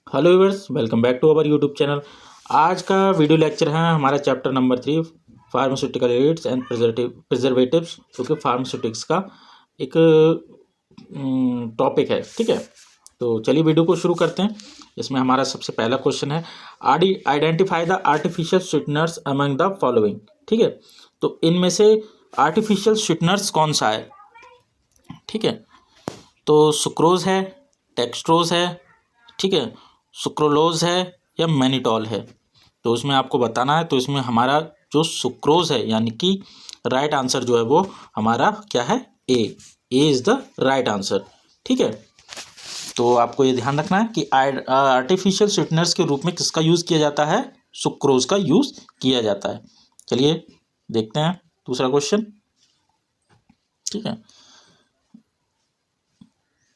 Hello viewers, welcome back to our YouTube channel. आज का video lecture है हमारा chapter number 3 pharmaceutical aids and preservatives, जो कि फार्मास्यूटिक्स का एक टॉपिक है। ठीक है, तो चलिए वीडियो को शुरू करते हैं। इसमें हमारा सबसे पहला क्वेश्चन है, identify the artificial sweeteners among the following. ठीक है, तो इनमें से आर्टिफिशियल स्वीटनर्स कौन सा है? ठीक है, तो सुक्रोज है, डेक्सट्रोज है, ठीक है, सुक्रोलोज है या मैनिटॉल है। तो उसमें आपको बताना है। तो इसमें हमारा जो सुक्रोज है, यानी कि राइट आंसर जो है वो हमारा क्या है? ए इज़ द राइट आंसर। ठीक है, तो आपको ये ध्यान रखना है कि आर्टिफिशियल स्वीटनर्स के रूप में किसका यूज़ किया जाता है? सुक्रोज का यूज़ किया जाता है। चलिए देखते हैं दूसरा क्वेश्चन। ठीक है,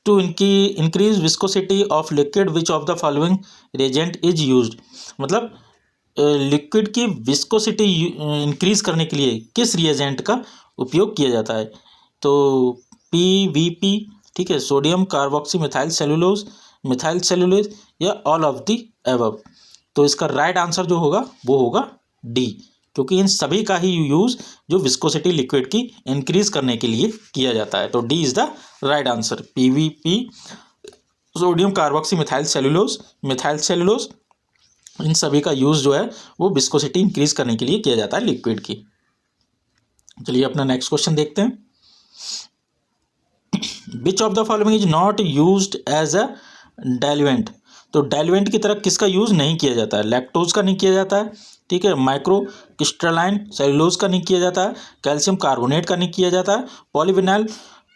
to increase viscosity of liquid which of the following reagent is used. मतलब लिक्विड की विस्कोसिटी इंक्रीज करने के लिए किस रिएजेंट का उपयोग किया जाता है? तो PVP, ठीक है, सोडियम कार्बोक्सी मिथाइल सेलुलोज या ऑल ऑफ द एबव। तो इसका राइट आंसर जो होगा वो होगा डी, क्योंकि इन सभी का ही यूज़ जो विस्कोसिटी लिक्विड की इंक्रीज करने के लिए किया जाता है। तो D is the right answer. PVP, sodium carboxy methyl cellulose, इन सभी का यूज़ जो है वो विस्कोसिटी इंक्रीज करने के लिए किया जाता है लिक्विड की। चलिए अपना नेक्स्ट क्वेश्चन देखते हैं। Which of the following is not used as a diluent. तो डाइल्यूएंट की तरह किसका यूज़ नहीं किया जाता है? लैक्टोज का नहीं किया जाता है, ठीक है, माइक्रो क्रिस्टलाइन सेलुलोज का नहीं किया जाता है, कैल्शियम कार्बोनेट का नहीं किया जाता है, पॉलीविनाइल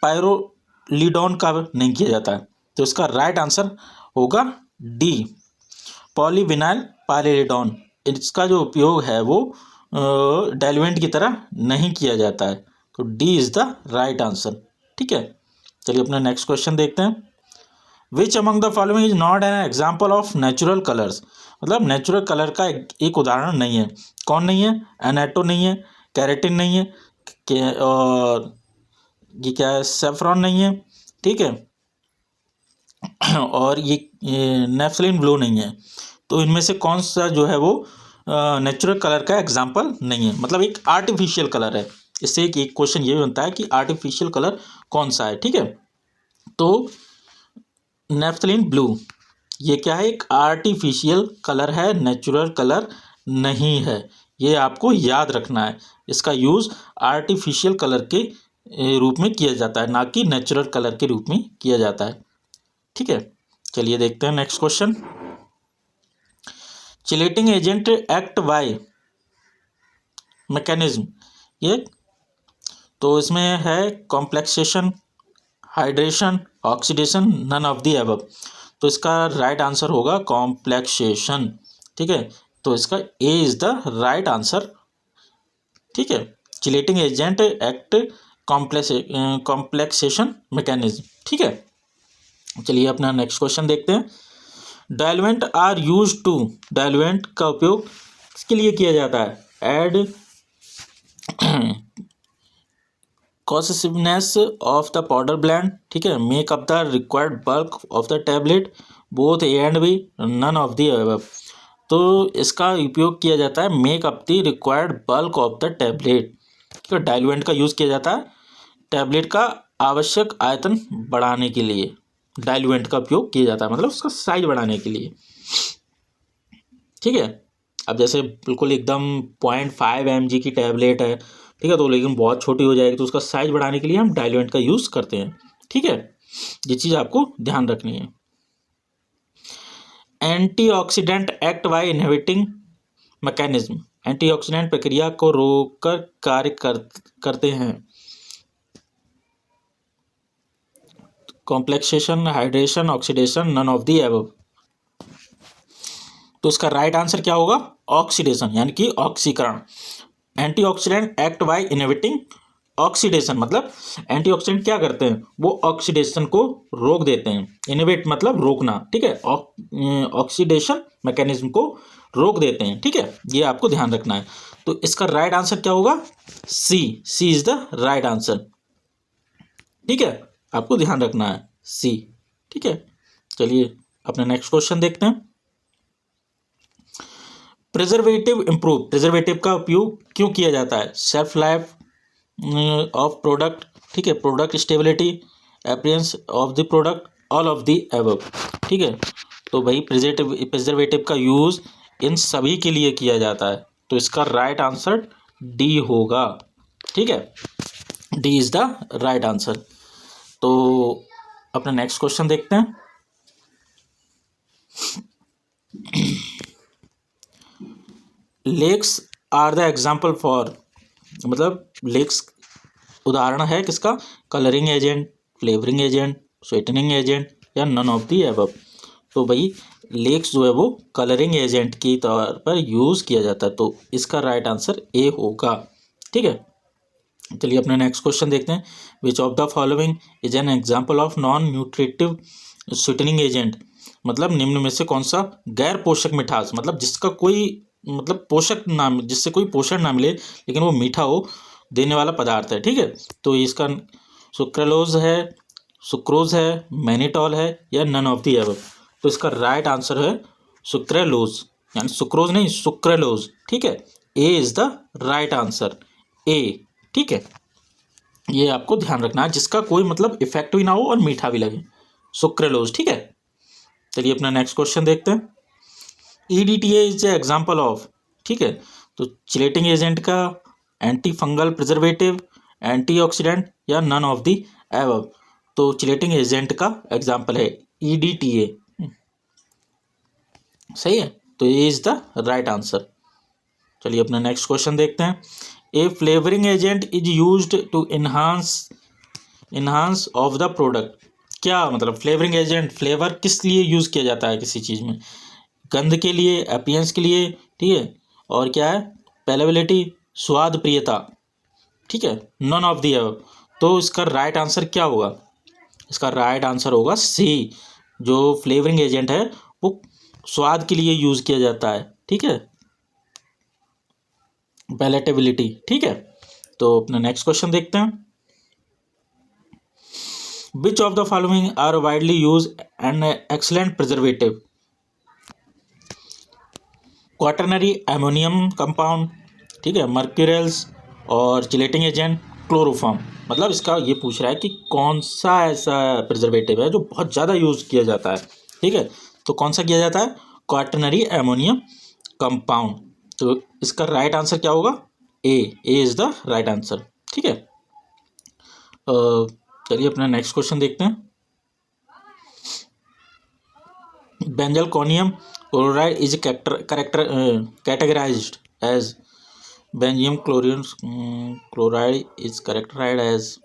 पायरोलिडोन का नहीं किया जाता है। तो इसका राइट आंसर होगा डी, पॉलीविनाइल पायरोलिडोन। इसका जो उपयोग है वो डाइल्यूएंट की तरह नहीं किया जाता है। तो D is the right answer. ठीक है, चलिए अपना नेक्स्ट क्वेश्चन देखते हैं। Which among the following is not an example of natural colours. मतलब नेचुरल कलर का एक उदाहरण नहीं है। कौन नहीं है? एनेटो नहीं है, कैरेटिन नहीं है, और ये क्या है, सेफ्रॉन नहीं है, ठीक है, और ये नेफ्थलीन ब्लू नहीं है। तो इनमें से कौन सा जो है वो नेचुरल कलर का एग्जाम्पल नहीं है, मतलब एक आर्टिफिशियल कलर है। इससे एक क्वेश्चन ये बनता है कि आर्टिफिशियल कलर कौन सा है। ठीक है, तो नेफ्थलीन ब्लू ये क्या है? एक आर्टिफिशियल कलर है, नेचुरल कलर नहीं है। ये आपको याद रखना है। इसका यूज़ आर्टिफिशियल कलर के रूप में किया जाता है, ना कि नेचुरल कलर के रूप में किया जाता है। ठीक है, चलिए देखते हैं next question. Chelating agent act by mechanism. ये तो इसमें है complexation, hydration, oxidation, none of the above. तो इसका राइट आंसर होगा कॉम्प्लेक्सेशन। ठीक है, तो इसका A is the right answer. ठीक है, chelating agent act complexation mechanism. ठीक है, चलिए अपना नेक्स्ट क्वेश्चन देखते हैं। Diluent are use to. Diluent का उपयोग किसके लिए किया जाता है? Aid cohesiveness of the powder blend, ठीक है, make up the required bulk of the tablet, both A and B, none of the above. तो इसका उपयोग किया जाता है make up the required bulk of the tablet. ठीक है, डाइल्यूएंट का यूज़ किया जाता है टैबलेट का आवश्यक आयतन बढ़ाने के लिए। डाइल्यूएंट का उपयोग किया जाता है मतलब उसका साइज बढ़ाने के लिए। ठीक है, अब जैसे बिल्कुल एकदम 0.5 mg की टैबलेट है, ठीक है, तो लेकिन बहुत छोटी हो जाएगी, तो उसका साइज बढ़ाने के लिए हम डाइल्यूएंट का यूज़ करते हैं। ठीक है, ये चीज़ आपको ध्यान रखनी है। Antioxidant act by inhibiting mechanism. Antioxidant प्रक्रिया को रोककर कार्य करते हैं। Complexation, hydration, oxidation, none of the above. तो इसका राइट आंसर क्या होगा? ऑक्सीडेशन, यानी कि ऑक्सीकरण। Antioxidant act by inhibiting oxidation, मतलब एंटीऑक्सीडेंट क्या करते हैं? वो ऑक्सीडेशन को रोक देते हैं। इनहिबिट मतलब रोकना, ठीक है, ऑक्सीडेशन मैकेनिज्म को रोक देते हैं। ठीक है, ये आपको ध्यान रखना है। तो इसका राइट आंसर क्या होगा? सी इज द राइट आंसर। ठीक है, आपको ध्यान रखना है सी। ठीक है, चलिए अपना नेक्स्ट क्वेश्चन देखते हैं। प्रिजर्वेटिव इम्प्रूव, प्रिजर्वेटिव का उपयोग क्यों किया जाता है? सेल्फ लाइफ ऑफ प्रोडक्ट, ठीक है, product stability, appearance of the product, all of the above, ठीक है। तो भाई प्रिजर्वेटिव का यूज़ इन सभी के लिए किया जाता है, तो इसका राइट आंसर डी होगा, ठीक है, D is the right answer. तो अपना नेक्स्ट क्वेश्चन देखते हैं। Lakes are the example for, मतलब लेक्स उदाहरण है किसका? Colouring agent, flavouring agent, sweetening agent या नन ऑफ दी एबव। तो भाई लेक्स जो है वो कलरिंग एजेंट के तौर पर यूज़ किया जाता है, तो इसका राइट आंसर ए होगा, ठीक है। चलिए अपना नेक्स्ट क्वेश्चन देखते हैं। Which of the following is an example of non nutritive sweetening agent, मतलब निम्न में से कौन सा गैर पोषक मिठास, मतलब जिसका कोई मतलब पोषक ना, जिससे कोई पोषण ना मिले लेकिन वो मीठा हो, देने वाला पदार्थ है, ठीक है। तो इसका सुक्रालोज है, सुक्रोज है, मैनिटॉल है या नन ऑफ दी एबव। तो इसका राइट आंसर है सुक्रालोज, यानी सुक्रोज नहीं, सुक्रालोज, ठीक है। ए इज द राइट आंसर, ए, ठीक है। ये आपको ध्यान रखना है, जिसका कोई मतलब इफेक्ट भी ना हो और मीठा भी लगे, सुक्रालोज, ठीक है। चलिए अपना नेक्स्ट क्वेश्चन देखते हैं। EDTA is a example of, ठीक है, तो चिलेटिंग एजेंट का, एंटी फंगल प्रिजर्वेटिव, एंटीऑक्सीडेंट या नन ऑफ द एबव। तो चिलेटिंग एजेंट का एग्जाम्पल है EDTA, सही है, तो ये इज द राइट आंसर। चलिए अपना नेक्स्ट क्वेश्चन देखते हैं। A flavouring agent is used to enhance of the product, क्या मतलब फ्लेवरिंग एजेंट, फ्लेवर किस लिए यूज़ किया जाता है किसी चीज़ में? गंध के लिए, अपीयरेंस के लिए, ठीक है, और क्या है, पैलेबिलिटी, स्वाद प्रियता, ठीक है, नन ऑफ दी एबव। तो इसका राइट आंसर क्या होगा? इसका राइट आंसर होगा सी, जो फ्लेवरिंग एजेंट है वो स्वाद के लिए यूज़ किया जाता है, ठीक है, पैलेटेबिलिटी, ठीक है। तो अपना नेक्स्ट क्वेश्चन देखते हैं। Which of the following are widely use and excellent preservative? Quaternary ammonium compound, ठीक है, मर्क्यूरियल्स और चिलेटिंग एजेंट, क्लोरोफॉर्म। मतलब इसका ये पूछ रहा है कि कौन सा ऐसा प्रिजर्वेटिव है जो बहुत ज़्यादा यूज़ किया जाता है, ठीक है। तो कौन सा किया जाता है? Quaternary ammonium compound. तो इसका राइट आंसर क्या होगा? A is the right answer, ठीक है। चलिए अपना नेक्स्ट क्वेश्चन देखते हैं। Benzalkonium chloride is categorised as, benzium chloride is characterised as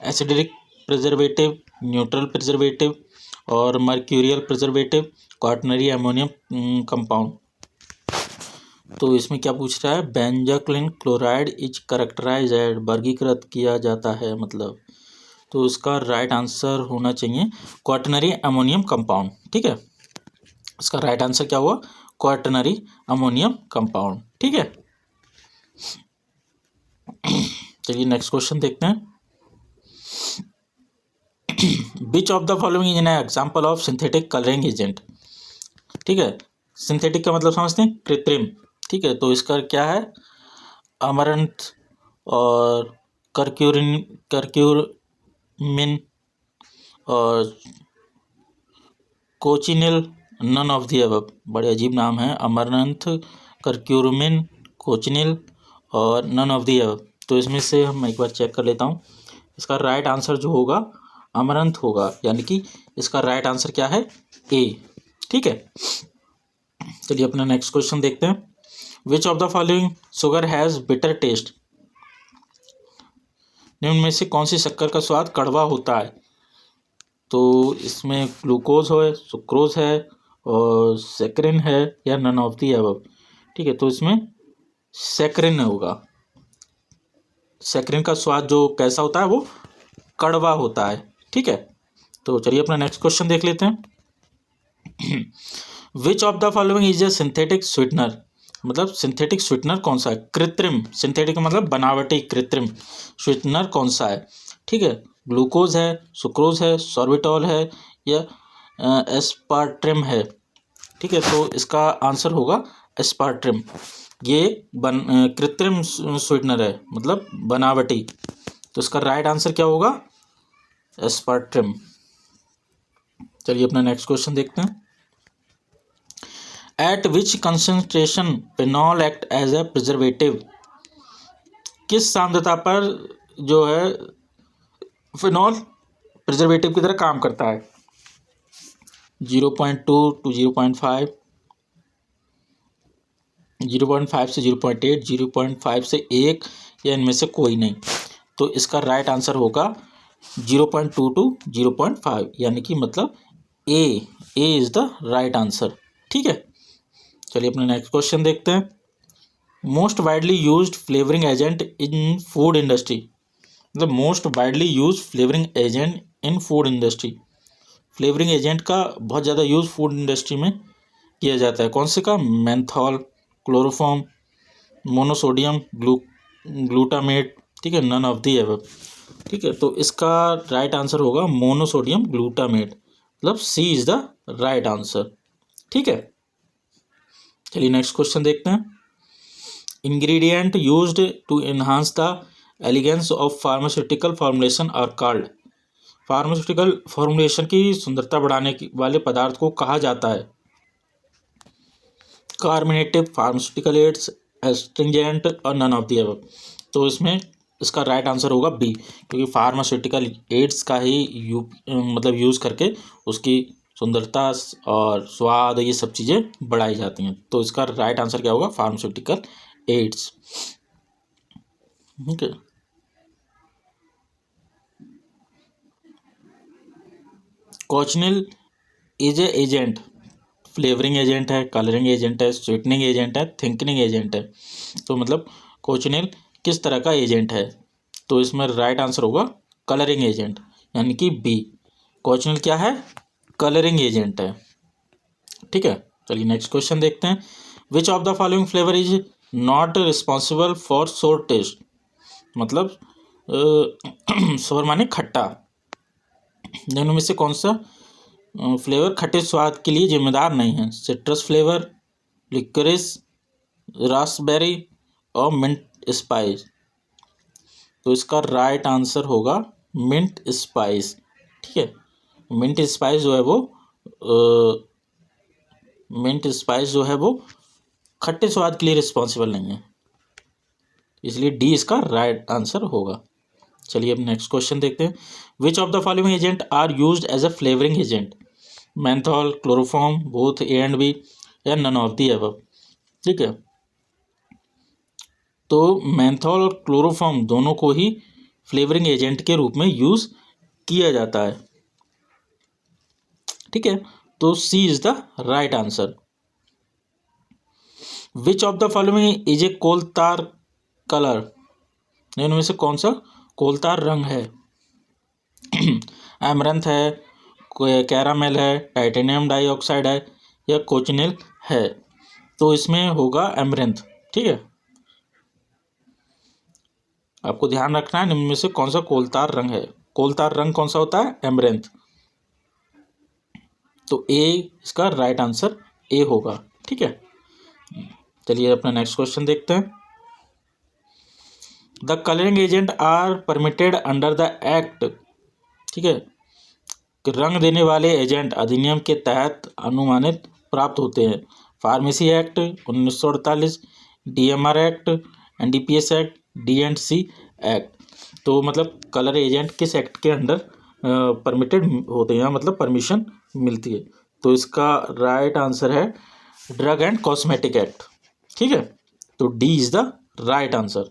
acidic preservative, neutral preservative और mercurial preservative, quaternary ammonium compound. तो इसमें क्या पूछ रहा है? Benzaclin chloride is characterised as, वर्गीकृत किया जाता है मतलब, तो इसका राइट आंसर होना चाहिए क्वाटरनरी अमोनियम कंपाउंड, ठीक है। इसका राइट आंसर क्या हुआ? क्वाटरनरी अमोनियम कंपाउंड, ठीक है। चलिए नेक्स्ट क्वेश्चन देखते हैं। Which of the following is an example of synthetic colouring agent, ठीक है। सिंथेटिक का मतलब समझते हैं, कृत्रिम, ठीक है। तो इसका क्या है? अमरंथ और कर्क्यूमिन और कोचिनिल, नन ऑफ दी अबव। बड़े अजीब नाम है, अमरंथ, कर्क्यूमिन, कोचिनिल और नन ऑफ दी अबव। तो इसमें से हम एक बार चेक कर लेता हूँ। इसका राइट आंसर जो होगा अमरंथ होगा, यानी कि इसका राइट आंसर क्या है? ए, ठीक है। चलिए अपना नेक्स्ट क्वेश्चन देखते हैं। Which of the following sugar has bitter taste, निम्न में से कौन सी शक्कर का स्वाद कड़वा होता है? तो इसमें ग्लूकोज है, सुक्रोज है और सैकरिन है या नन ऑफ दी अबव, ठीक है। तो इसमें सैकरिन होगा। सैकरिन का स्वाद जो कैसा होता है? वो कड़वा होता है, ठीक है। तो चलिए अपना नेक्स्ट क्वेश्चन देख लेते हैं। Which of the following is A synthetic sweetener, मतलब सिंथेटिक स्वीटनर कौन सा है? कृत्रिम, सिंथेटिक मतलब बनावटी, कृत्रिम स्वीटनर कौन सा है? ठीक है, ग्लूकोज है, सुक्रोज है, सॉर्बिटॉल है या एस्पार्ट्रिम है, ठीक है। तो इसका आंसर होगा एस्पार्ट्रम, ये कृत्रिम स्वीटनर है, मतलब बनावटी। तो इसका राइट आंसर क्या होगा? एस्पार्ट्रम। चलिए अपना नेक्स्ट क्वेश्चन देखते हैं। At which concentration phenol act as a preservative, किस सांद्रता पर जो है फिनॉल प्रिजर्वेटिव की तरह काम करता है? 0.2 to 0.5, 0.5 से 0.8, 0.5 से 1, या इनमें से कोई नहीं। तो इसका राइट आंसर होगा 0.2 to 0.5, यानी कि मतलब A is the right answer. ठीक है, चलिए अपने नेक्स्ट क्वेश्चन देखते हैं। Most widely used flavouring agent in food industry, मतलब most widely use flavouring agent in food industry, flavouring agent का बहुत ज़्यादा यूज़ फूड इंडस्ट्री में किया जाता है। कौन से का? Menthol, chloroform, monosodium glutamate. ठीक है, नन ऑफ दी एबव। ठीक है, तो इसका राइट आंसर होगा मोनोसोडियम ग्लूटामेट, मतलब C is the right answer. ठीक है, चलिए नेक्स्ट क्वेश्चन देखते हैं। Ingredient used to enhance the elegance of pharmaceutical formulation are called, pharmaceutical formulation की सुंदरता बढ़ाने वाले पदार्थ को कहा जाता है? कार्बोनेटिव, फार्मास्यूटिकल एड्स, एस्ट्रिंजेंट और नन ऑफ द अबव। तो इसमें इसका राइट आंसर होगा बी, क्योंकि फार्मास्यूटिकल एड्स का ही मतलब यूज़ करके उसकी सुंदरता और स्वाद ये सब चीज़ें बढ़ाई जाती हैं। तो इसका राइट आंसर क्या होगा? Pharmaceutical aids. ठीक है, cochineal is a agent, flavouring agent है, कलरिंग एजेंट है, स्वीटनिंग एजेंट है, थिंकनिंग एजेंट है। तो मतलब कोचिनिल किस तरह का एजेंट है? तो इसमें राइट आंसर होगा कलरिंग एजेंट, यानी कि बी। कोचिनिल क्या है? कलरिंग एजेंट है। ठीक है, चलिए नेक्स्ट क्वेश्चन देखते हैं। Which of the following flavour is not responsible for सोर टेस्ट, मतलब सोर माने खट्टा, दोनों में से कौन सा फ्लेवर खट्टे स्वाद के लिए जिम्मेदार नहीं है? सिट्रस फ्लेवर, लिक्वरिस, रास्पबेरी और मिंट स्पाइस। तो इसका राइट आंसर होगा मिंट स्पाइस। ठीक है, मिंट स्पाइस जो है वो खट्टे स्वाद के लिए रिस्पॉन्सिबल नहीं है, इसलिए डी इसका राइट आंसर होगा। चलिए अब नेक्स्ट क्वेश्चन देखते हैं। Which of the following agent are used as a flavouring agent? Menthol, chloroform, both A and B, या नन ऑफ दी अबव। ठीक है, तो मेंथॉल और क्लोरोफॉर्म दोनों को ही फ्लेवरिंग एजेंट के रूप में यूज किया जाता है। ठीक है, तो C is the right answer. Which of the following is a coal tar colour, इनमें से कौन सा कोलतार रंग है? एमरंथ है, कैरामेल है, टाइटेनियम डाइऑक्साइड है, या कोचिनिल है? तो इसमें होगा एमरंथ। ठीक है, आपको ध्यान रखना है इनमें से कौन सा कोलतार रंग है। कोलतार रंग कौन सा होता है? एमरंथ। तो ए इसका राइट आंसर ए होगा। ठीक है, चलिए अपना नेक्स्ट क्वेश्चन देखते हैं। The colouring agent are permitted under the act. ठीक है, कि रंग देने वाले एजेंट अधिनियम के तहत अनुमानित प्राप्त होते हैं। Pharmacy act 1948, DMR act, NDPS act, D and C act. तो मतलब कलर एजेंट किस एक्ट के अंडर परमिटेड होते हैं, मतलब परमिशन मिलती है? तो इसका राइट आंसर है ड्रग एंड कॉस्मेटिक एक्ट। ठीक है, तो D is the right answer.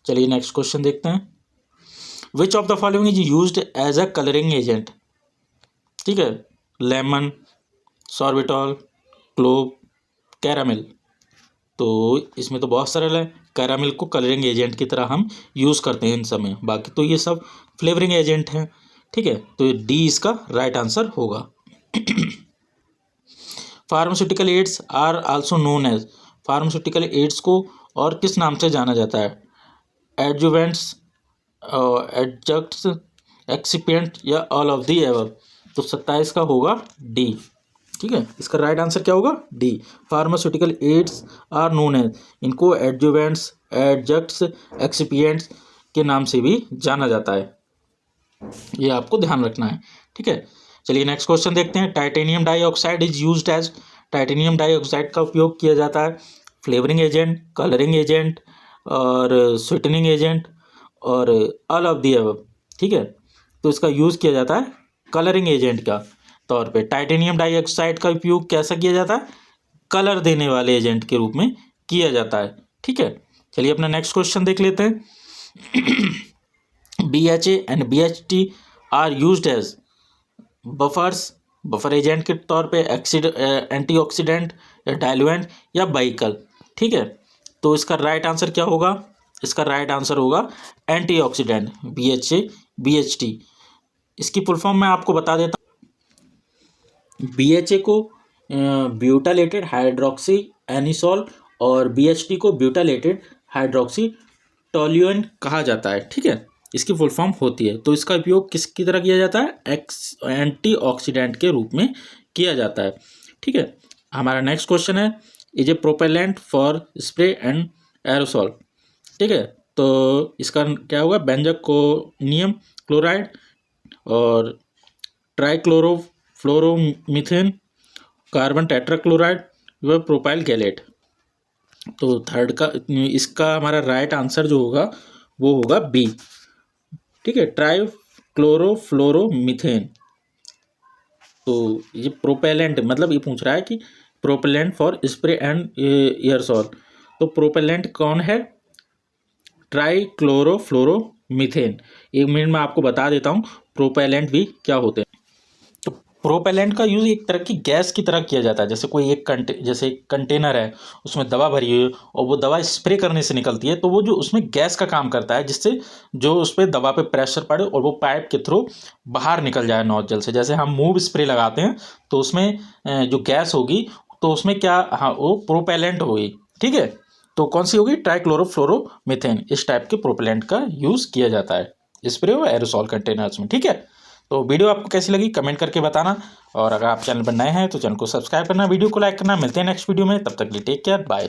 चलिए नेक्स्ट क्वेश्चन देखते हैं। Which of the following is used as a colouring agent? ठीक है, लेमन, सॉर्बिटॉल, क्लोव, कैरामिल। तो इसमें तो बहुत सरल है, कैरामिल को कलरिंग एजेंट की तरह हम यूज़ करते हैं इन समय, बाकी तो ये सब फ्लेवरिंग एजेंट हैं। ठीक है, तो डी इसका राइट आंसर होगा। Pharmaceutical aids are also known as, pharmaceutical aids को और किस नाम से जाना जाता है? एडजुवेंट्स, एडजक्ट्स, एक्सिपिएंट, या ऑल ऑफ दी एबव। तो 27 का होगा डी। ठीक है, इसका राइट आंसर क्या होगा? D. Pharmaceutical aids are known as, इनको एडजुवेंट्स, एडजक्ट्स, एक्सिपिएंट्स के नाम से भी जाना जाता है, ये आपको ध्यान रखना है। ठीक है, चलिए नेक्स्ट क्वेश्चन देखते हैं। Titanium dioxide is used as, titanium dioxide का उपयोग किया जाता है फ्लेवरिंग एजेंट, कलरिंग एजेंट और स्वीटनिंग एजेंट और ऑल ऑफ दी अबव। ठीक है, तो इसका यूज़ किया जाता है कलरिंग एजेंट का तौर पे। टाइटेनियम डाइऑक्साइड का उपयोग कैसा किया जाता है? कलर देने वाले एजेंट के रूप में किया जाता है। ठीक है, चलिए अपना नेक्स्ट क्वेश्चन देख लेते हैं। BHA and BHT are used as buffers, buffer agent के तौर पे, एंटीऑक्सीडेंट या डाइल्यूएंट या बाइकल। ठीक है, तो इसका राइट आंसर क्या होगा? इसका राइट आंसर होगा एंटीऑक्सीडेंट, BHA BHT। इसकी फुल फॉर्म मैं आपको बता देता हूँ। BHA को ब्यूटालेटेड हाइड्रोक्सी एनिसोल और BHT को ब्यूटालेटेड हाइड्रोक्सी टोल्यूएंट कहा जाता है। ठीक है, इसकी फुल फॉर्म होती है। तो इसका उपयोग किसकी तरह किया जाता है? एंटीऑक्सीडेंट के रूप में किया जाता है। ठीक है, हमारा नेक्स्ट क्वेश्चन है, is a propellant for spray and aerosol. ठीक है, तो इसका क्या होगा? बेंजोनियम क्लोराइड और ट्राइक्लोरोफ्लोरोमीथेन, कार्बन टेट्राक्लोराइड व प्रोपाइल गैलेट। तो थर्ड का, इसका हमारा राइट आंसर जो होगा वो होगा बी। ठीक है, ट्राइक्लोरोफ्लोरोमीथेन। तो ये प्रोपेलेंट, मतलब ये पूछ रहा है कि प्रोपेलेंट फॉर स्प्रे एंड एयरसॉल, तो प्रोपेलेंट कौन है? ट्राइक्लोरोफ्लोरोमीथेन। एक मिनट में आपको बता देता हूँ प्रोपेलेंट भी क्या होते हैं। तो प्रोपेलेंट का यूज़ एक तरह की गैस की तरह किया जाता है। जैसे कोई एक जैसे कंटेनर है, उसमें दवा भरी हुई है और वो दवा स्प्रे करने से निकलती है, तो वो जो उसमें गैस का काम करता है, जिससे जो उस पर दवा पे प्रेशर पड़े और वो पाइप के थ्रू बाहर निकल जाए नोजल से। जैसे हम मूव स्प्रे लगाते हैं तो उसमें जो गैस होगी तो उसमें क्या, हाँ, वो प्रोपेलेंट होगी। ठीक है, तो कौन सी होगी? ट्राइक्लोरोफ्लोरोमीथेन। इस टाइप के प्रोपेलेंट का यूज़ किया जाता है स्प्रे और एरोसॉल कंटेनर्स में। ठीक है, तो वीडियो आपको कैसी लगी कमेंट करके बताना, और अगर आप चैनल पर नए हैं तो चैनल को सब्सक्राइब करना, वीडियो को लाइक करना। मिलते हैं नेक्स्ट वीडियो में, तब तक के लिए टेक केयर, बाय।